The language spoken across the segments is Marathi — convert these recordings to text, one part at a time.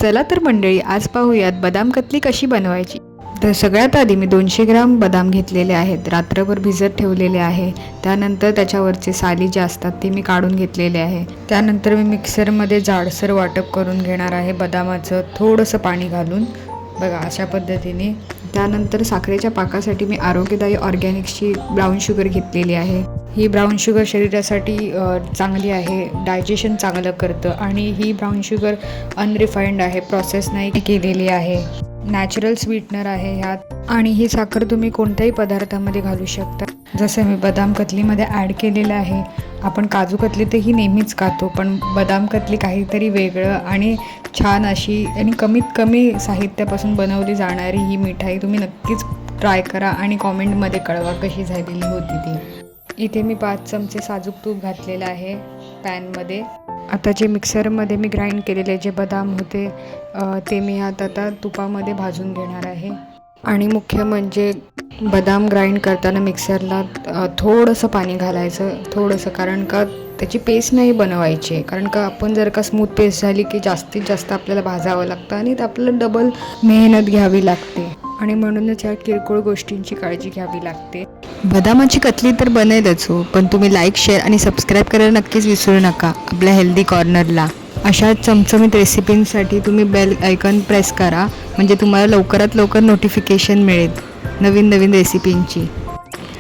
चला तर मंडळी, आज पाहूयात बदाम कतली कशी बनवायची। तर सगळ्यात आधी मी 200 ग्राम बदाम घेतलेले आहेत, रात्रभर भिजत ठेवलेले आहे। त्यानंतर त्याच्यावरचे साली जे असतात ते मी काढून घेतलेले आहे। त्यानंतर मी मिक्सरमध्ये जाडसर वाटप करून घेणार आहे बदामाचं, थोडंसं पाणी घालून, बघा अशा पद्धतीने। त्यानंतर साखरेच्या पाकासाठी मी आरोग्यदायी ऑर्गॅनिकची ब्राऊन शुगर घेतलेली आहे। ही ब्राऊन शुगर शरीरासाठी चांगली आहे, डायजेशन चांगलं करतं आणि ही ब्राऊन शुगर अनरिफाइंड आहे, प्रोसेस नाही केलेली आहे, नॅचरल स्वीटनर आहे ह्यात। आणि ही साखर तुम्ही कोणत्याही पदार्थामध्ये घालू शकता, जसं मी बदाम कतलीमध्ये ॲड केलेलं आहे। आपण काजू कतली तर ही नेहमीच खातो, पण बदाम कतली काहीतरी वेगळं आणि छान अशी आणि कमीत कमी साहित्यापासून बनवली जाणारी ही मिठाई तुम्ही नक्कीच ट्राय करा आणि कॉमेंटमध्ये कळवा कशी झालेली होती ती। इथे मी 5 चमचे साजूक तूप घातलेलं आहे पॅनमध्ये। आता जे मिक्सरमध्ये मी ग्राइंड केलेले जे बदाम होते ते मी आता तुपामध्ये भाजून घेणार आहे। आणि मुख्य म्हणजे बदाम ग्राइंड करताना मिक्सरला थोडंसं पाणी घालायचं, थोडंसं, कारण का त्याची पेस्ट नाही बनवायची, कारण का आपण जर का स्मूथ पेस्ट झाली की जास्तीत जास्त आपल्याला भाजावं लागतं आणि ते आपल्याला डबल मेहनत घ्यावी लागते आणि म्हणूनच या किरकोळ गोष्टींची काळजी घ्यावी लागते। बदामाची कतली तर बनेलच हो, पण तुम्ही लाईक, शेअर आणि सबस्क्राईब करायला नक्कीच विसरू नका आपल्या हेल्दी कॉर्नरला। अशा चमचमीत रेसिपींसाठी तुम्ही बेल आयकॉन प्रेस करा, म्हणजे तुम्हाला लवकरात लवकर नोटिफिकेशन मिळेल नवीन रेसिपींची।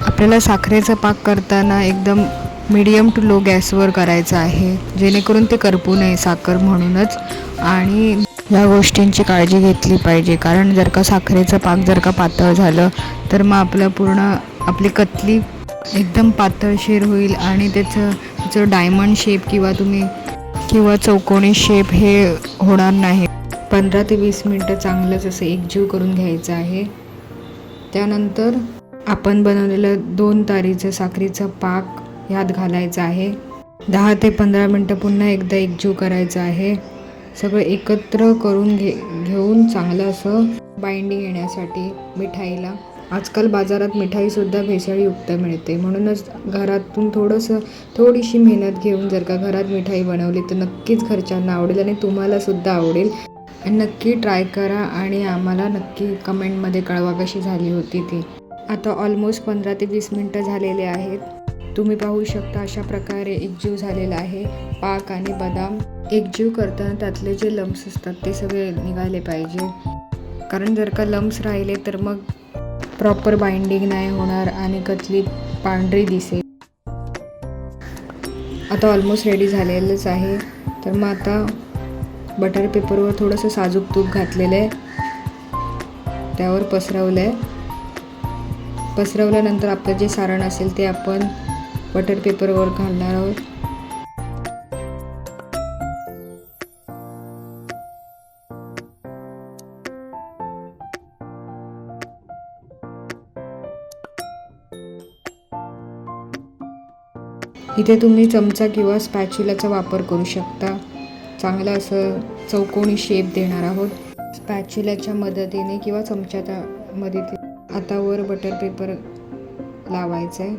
आपल्याला साखरेचा पाक करताना एकदम मीडियम टू लो गॅसवर करायचं आहे, जेणेकरून ते करपू नये साखर, म्हणूनच। आणि या गोष्टींची काळजी घेतली पाहिजे, कारण जर का साखरेचं पाक जर का पातळ झालं तर मग आपली कतली एकदम पातळशीर होईल आणि त्याचं डायमंड शेप किंवा चौकोनी शेप हे होणार नाही। 15 ते 20 मिनटं चांगलंच असं एकजीव करून घ्यायचं आहे। त्यानंतर आपण बनवलेलं 2 तारीचं साखरेचा पाक ह्यात घालायचा आहे। 10 ते 15 मिनटं पुन्हा एकदा एकजीव करायचं आहे, सगळं एकत्र करून घेऊन चांगलं असं बाइंडिंग येण्यासाठी मिठाईला। आजकाल बाजारात मिठाईसुद्धा भेसळयुक्त मिळते, म्हणूनच घरातून थोडीशी मेहनत घेऊन जर का घरात मिठाई बनवली तर नक्कीच घरच्यांना आवडेल आणि तुम्हालासुद्धा आवडेल। आणि नक्की ट्राय करा आणि आम्हाला नक्की कमेंटमध्ये कळवा कशी झाली होती ती। आता ऑलमोस्ट 15 ते 20 मिनटं झालेले आहेत, तुम्ही पाहू शकता अशा प्रकारे एकजीव झालेला आहे पाक आणि बदाम। एकजीव करताना त्यातले जे लम्स असतात ते सगळे निघाले पाहिजे, कारण जर का लम्स राहिले तर मग प्रॉपर बाइंडिंग नाही होणार आणि कतली पांढरी दिसेल। आता ऑलमोस्ट रेडी झालेलंच आहे, तर मग आता बटर पेपरवर थोडंसं साजूक तूप घातलेलं आहे, त्यावर पसरवल्यानंतर आपलं जे सारण असेल ते आपण बटर पेपरवर घालणार आहोत। इथे तुम्ही चमचा किंवा स्पॅच्युलाचा वापर करू शकता, चांगला असं चौकोनी शेप देणार आहोत स्पॅच्युलाच्या मदतीने किंवा चमच्याच्या मदतीने। आता वर बटर पेपर लावायचं आहे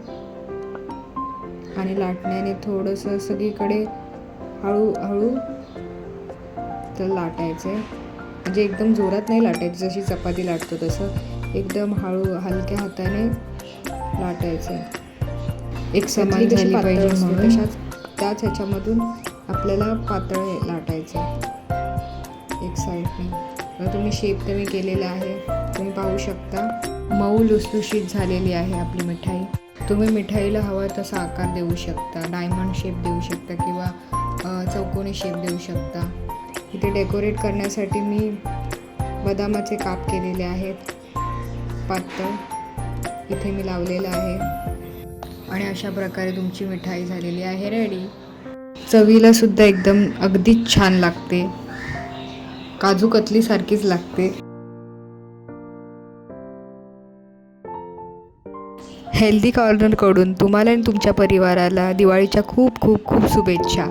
आणि लाटण्याने थोडंसं सगळीकडे हळूहळू तर लाटायचं आहे, म्हणजे एकदम जोरात नाही लाटायचं, जशी चपाती लाटतो तसं एकदम हलक्या हाताने लाटायचं आहे, एक समान झाली पाहिजे म्हणून। त्याच ह्याच्यामधून आपल्याला पातळ लाटायचं आहे एक साईडने। तर तुम्ही शेप कमी केलेला आहे, तुम्ही पाहू शकता मऊ लुसलुशीत झालेली आहे आपली मिठाई। तुम्ही मिठाईला हवा तसा आकार देऊ शकता, डायमंड शेप देऊ शकता किंवा चौकोनी शेप देऊ शकता। इथे डेकोरेट करण्यासाठी मी बदामाचे काप केलेले आहेत पातळ, इथे मी लावलेलं आहे आणि अशा प्रकारे तुमची मिठाई झालेली आहे रेडी। चवीला सुद्धा एकदम अगदीच छान लागते, काजू कतली सारखीच लागते। हेल्दी कॉर्नरकडून तुम्हाला आणि तुमच्या परिवाराला दिवाळीच्या खूप खूप खूप शुभेच्छा।